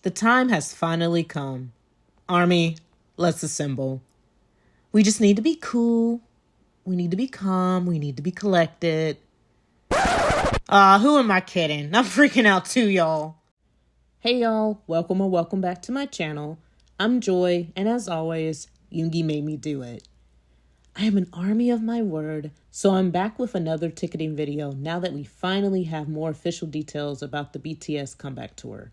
The time has finally come. Army, let's assemble. We just need to be cool. We need to be calm. We need to be collected. Who am I kidding? I'm freaking out too, y'all. Hey, y'all. Welcome or welcome back to my channel. I'm Joy, and as always, Yoongi made me do it. I am an army of my word, so I'm back with another ticketing video now that we finally have more official details about the BTS comeback tour.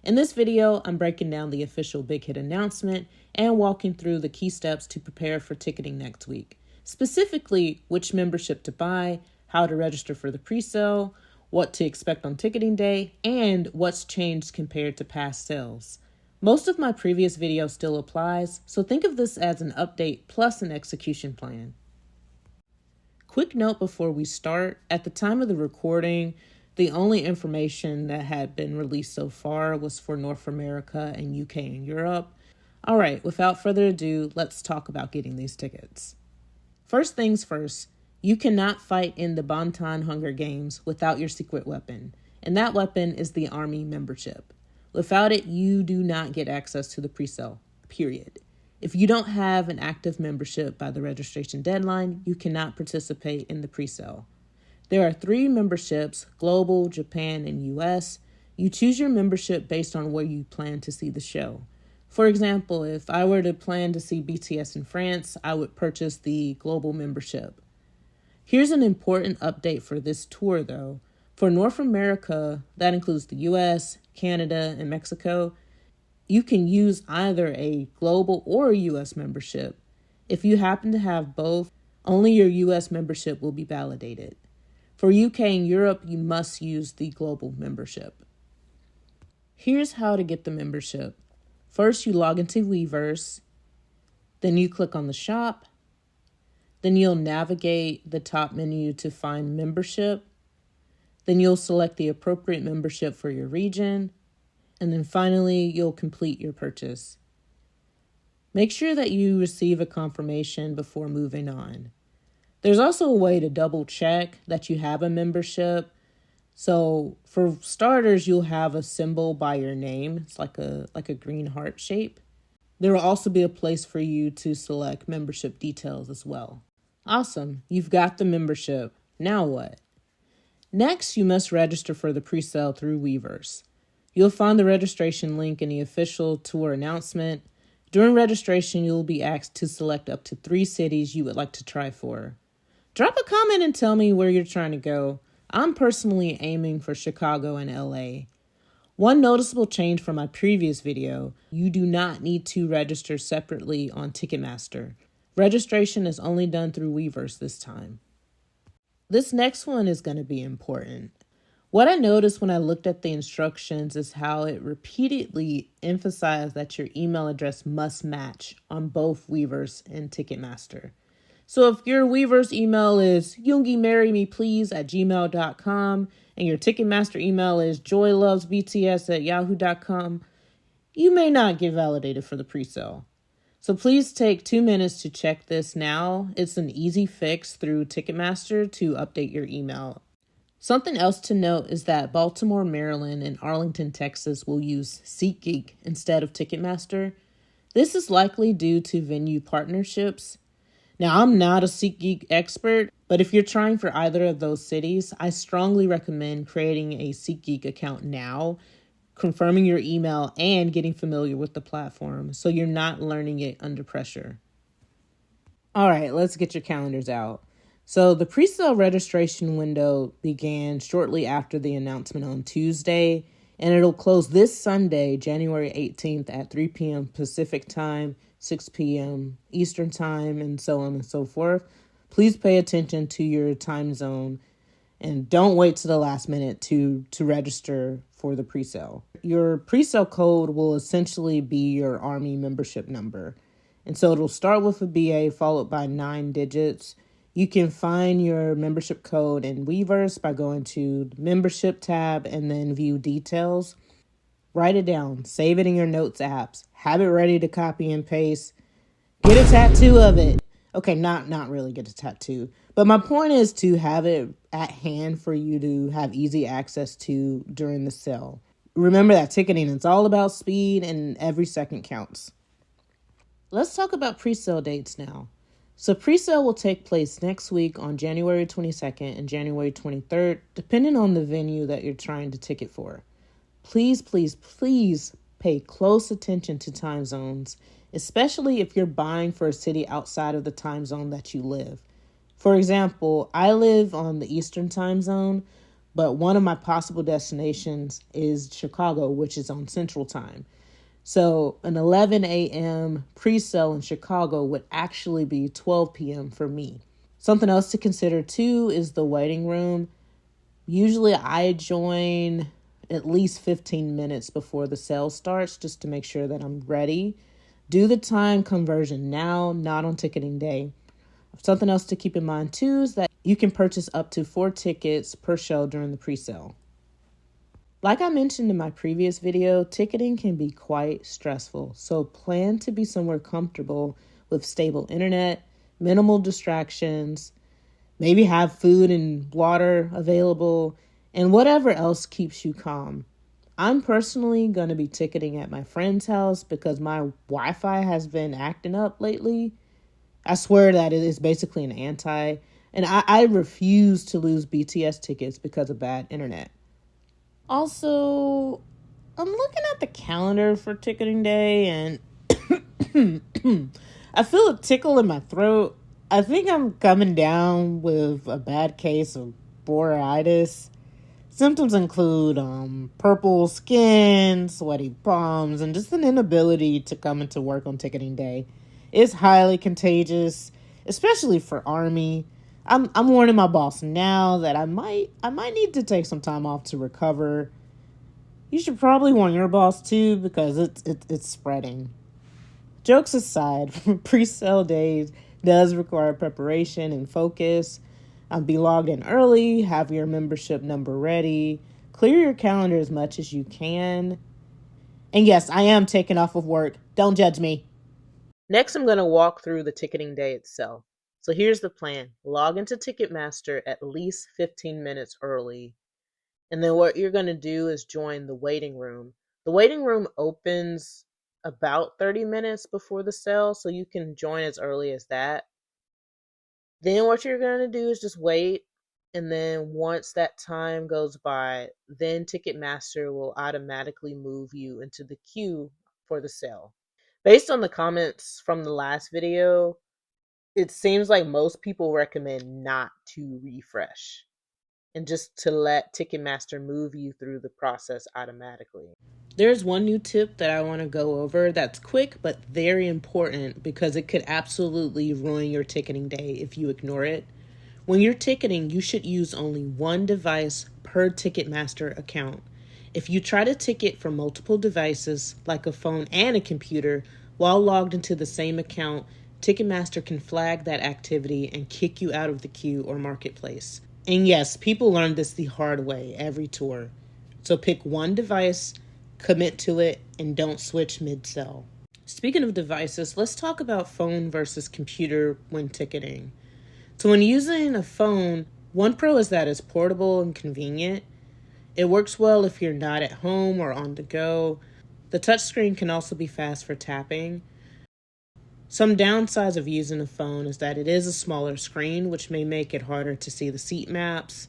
In this video, I'm breaking down the official BigHit announcement and walking through the key steps to prepare for ticketing next week. Specifically, which membership to buy, how to register for the presale, what to expect on ticketing day, and what's changed compared to past sales. Most of my previous video still applies, so think of this as an update plus an execution plan. Quick note before we start, at the time of the recording, the only information that had been released so far was for North America and UK and Europe. All right, without further ado, let's talk about getting these tickets. First things first, you cannot fight in the Bantan Hunger Games without your secret weapon, and that weapon is the Army membership. Without it, you do not get access to the presale, period. If you don't have an active membership by the registration deadline, you cannot participate in the presale. There are 3 memberships, Global, Japan, and US. You choose your membership based on where you plan to see the show. For example, if I were to plan to see BTS in France, I would purchase the Global membership. Here's an important update for this tour, though. For North America, that includes the US, Canada, and Mexico, you can use either a Global or a US membership. If you happen to have both, only your US membership will be validated. For UK and Europe, you must use the Global membership. Here's how to get the membership. First, you log into Weverse, then you click on the shop, then you'll navigate the top menu to find membership, then you'll select the appropriate membership for your region, and then finally, you'll complete your purchase. Make sure that you receive a confirmation before moving on. There's also a way to double check that you have a membership. So for starters, you'll have a symbol by your name. It's like a green heart shape. There will also be a place for you to select membership details as well. Awesome, you've got the membership. Now what? Next, you must register for the presale through Weverse. You'll find the registration link in the official tour announcement. During registration, you'll be asked to select up to 3 cities you would like to try for. Drop a comment and tell me where you're trying to go. I'm personally aiming for Chicago and LA. One noticeable change from my previous video, you do not need to register separately on Ticketmaster. Registration is only done through Weverse this time. This next one is going to be important. What I noticed when I looked at the instructions is how it repeatedly emphasized that your email address must match on both Weverse and Ticketmaster. So if your Weverse email is yoongimarrymeplease@gmail.com and your Ticketmaster email is joylovesbts@yahoo.com, you may not get validated for the presale. So please take 2 minutes to check this now. It's an easy fix through Ticketmaster to update your email. Something else to note is that Baltimore, Maryland, and Arlington, Texas will use SeatGeek instead of Ticketmaster. This is likely due to venue partnerships. Now, I'm not a SeatGeek expert, but if you're trying for either of those cities, I strongly recommend creating a SeatGeek account now, confirming your email, and getting familiar with the platform so you're not learning it under pressure. All right, let's get your calendars out. So the presale registration window began shortly after the announcement on Tuesday, and it'll close this Sunday, January 18th at 3 p.m. Pacific time, 6 p.m. Eastern time, and so on and so forth. Please pay attention to your time zone and don't wait to the last minute to register for the presale. Your presale code will essentially be your Army membership number. And so it'll start with a BA followed by 9 digits. You can find your membership code in Weverse by going to the membership tab and then view details. Write it down, save it in your notes apps, have it ready to copy and paste. Get a tattoo of it. Okay, not really get a tattoo. But my point is to have it at hand for you to have easy access to during the sale. Remember that ticketing is all about speed and every second counts. Let's talk about pre-sale dates now. So pre-sale will take place next week on January 22nd and January 23rd, depending on the venue that you're trying to ticket for. Please, please, please pay close attention to time zones, especially if you're buying for a city outside of the time zone that you live. For example, I live on the Eastern time zone, but one of my possible destinations is Chicago, which is on Central time. So an 11 a.m. pre-sale in Chicago would actually be 12 p.m. for me. Something else to consider too is the waiting room. Usually I join at least 15 minutes before the sale starts just to make sure that I'm ready. Do the time conversion now, not on ticketing day. Something else to keep in mind too is that you can purchase up to 4 tickets per show during the pre-sale. Like I mentioned in my previous video, ticketing can be quite stressful, so plan to be somewhere comfortable with stable internet, minimal distractions, maybe have food and water available, and whatever else keeps you calm. I'm personally going to be ticketing at my friend's house because my Wi-Fi has been acting up lately. I swear that it is basically an anti, and I refuse to lose BTS tickets because of bad internet. Also, I'm looking at the calendar for ticketing day and I feel a tickle in my throat. I think I'm coming down with a bad case of Boraitis. Symptoms include purple skin, sweaty palms, and just an inability to come into work on ticketing day. It's highly contagious, especially for Army. I'm warning my boss now that I might need to take some time off to recover. You should probably warn your boss too because it's spreading. Jokes aside, pre-sale days does require preparation and focus. Be logged in early, have your membership number ready, clear your calendar as much as you can. And yes, I am taking off of work. Don't judge me. Next, I'm going to walk through the ticketing day itself. So here's the plan. Log into Ticketmaster at least 15 minutes early. And then what you're going to do is join the waiting room. The waiting room opens about 30 minutes before the sale, so you can join as early as that. Then what you're going to do is just wait. And then once that time goes by, then Ticketmaster will automatically move you into the queue for the sale. Based on the comments from the last video, it seems like most people recommend not to refresh and just to let Ticketmaster move you through the process automatically. There's one new tip that I want to go over that's quick but very important because it could absolutely ruin your ticketing day if you ignore it. When you're ticketing, you should use only one device per Ticketmaster account. If you try to ticket from multiple devices, like a phone and a computer, while logged into the same account, Ticketmaster can flag that activity and kick you out of the queue or marketplace. And yes, people learn this the hard way every tour. So pick one device, commit to it, and don't switch mid-sell. Speaking of devices, let's talk about phone versus computer when ticketing. So when using a phone, one pro is that it's portable and convenient. It works well if you're not at home or on the go. The touchscreen can also be fast for tapping. Some downsides of using a phone is that it is a smaller screen, which may make it harder to see the seat maps.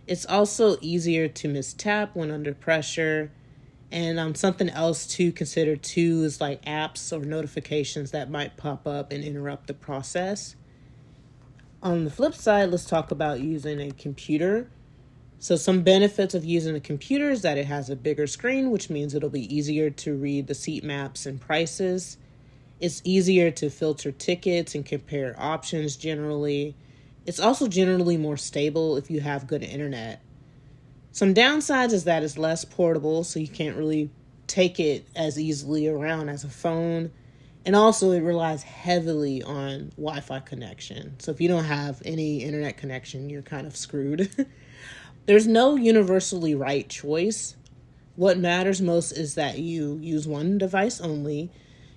It's also easier to mistap when under pressure. And something else to consider too is like apps or notifications that might pop up and interrupt the process. On the flip side, let's talk about using a computer. So some benefits of using a computer is that it has a bigger screen, which means it'll be easier to read the seat maps and prices. It's easier to filter tickets and compare options generally. It's also generally more stable if you have good internet. Some downsides is that it's less portable, so you can't really take it as easily around as a phone. And also it relies heavily on Wi-Fi connection. So if you don't have any internet connection, you're kind of screwed. There's no universally right choice. What matters most is that you use one device only,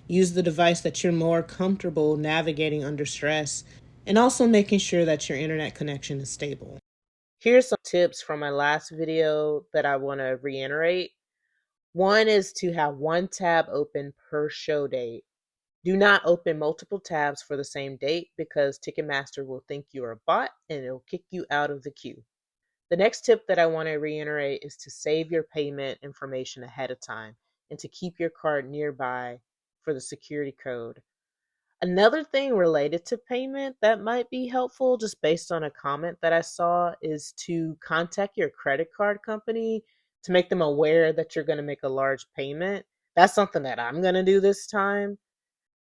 use the device that you're more comfortable navigating under stress, and also making sure that your internet connection is stable. Here's some tips from my last video that I want to reiterate. One is to have one tab open per show date. Do not open multiple tabs for the same date because Ticketmaster will think you're a bot and it'll kick you out of the queue. The next tip that I want to reiterate is to save your payment information ahead of time and to keep your card nearby for the security code. Another thing related to payment that might be helpful, just based on a comment that I saw, is to contact your credit card company to make them aware that you're going to make a large payment. That's something that I'm going to do this time.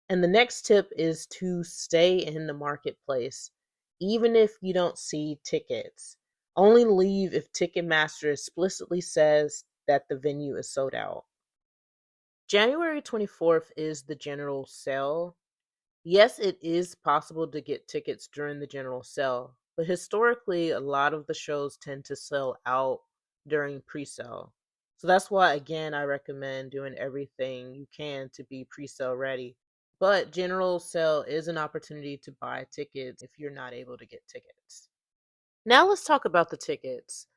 And the next tip is to stay in the marketplace, even if you don't see tickets. Only leave if Ticketmaster explicitly says that the venue is sold out. January 24th is the general sale. Yes, it is possible to get tickets during the general sale, but historically, a lot of the shows tend to sell out during pre sale. So that's why, again, I recommend doing everything you can to be pre sale ready. But general sale is an opportunity to buy tickets if you're not able to get tickets. Now let's talk about the tickets.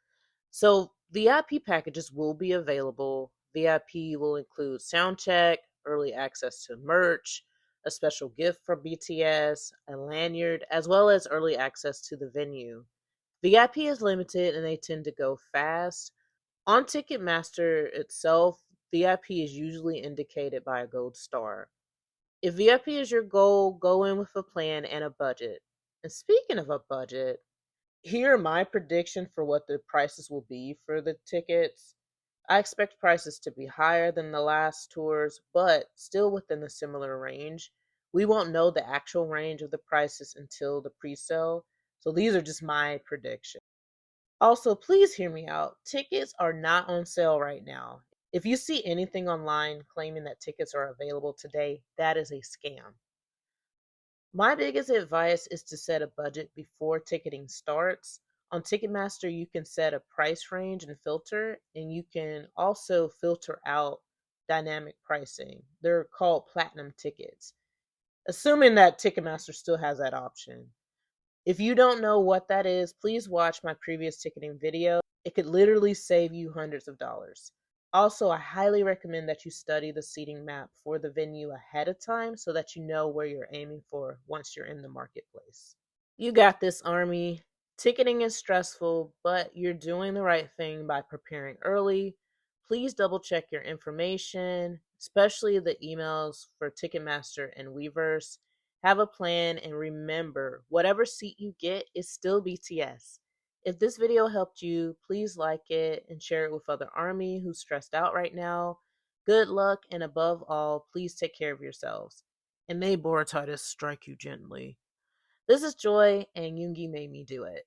So VIP packages will be available. VIP will include sound check, early access to merch, a special gift from BTS, a lanyard, as well as early access to the venue. VIP is limited and they tend to go fast. On Ticketmaster itself, VIP is usually indicated by a gold star. If VIP is your goal, go in with a plan and a budget. And speaking of a budget, here are my prediction for what the prices will be for the tickets. I expect prices to be higher than the last tours, but still within a similar range. We won't know the actual range of the prices until the pre-sale, so these are just my predictions. Also, please hear me out. Tickets are not on sale right now. If you see anything online claiming that tickets are available today, that is a scam. My biggest advice is to set a budget before ticketing starts. On Ticketmaster, you can set a price range and filter, and you can also filter out dynamic pricing. They're called platinum tickets, assuming that Ticketmaster still has that option. If you don't know what that is, please watch my previous ticketing video. It could literally save you hundreds of dollars. Also, I highly recommend that you study the seating map for the venue ahead of time so that you know where you're aiming for once you're in the marketplace. You got this, Army. Ticketing is stressful, but you're doing the right thing by preparing early. Please double check your information, especially the emails for Ticketmaster and Weverse. Have a plan and remember, whatever seat you get is still BTS. If this video helped you, please like it and share it with other Army who's stressed out right now. Good luck, and above all, please take care of yourselves. And may Boraitis strike you gently. This is Joy, and Yoongi made me do it.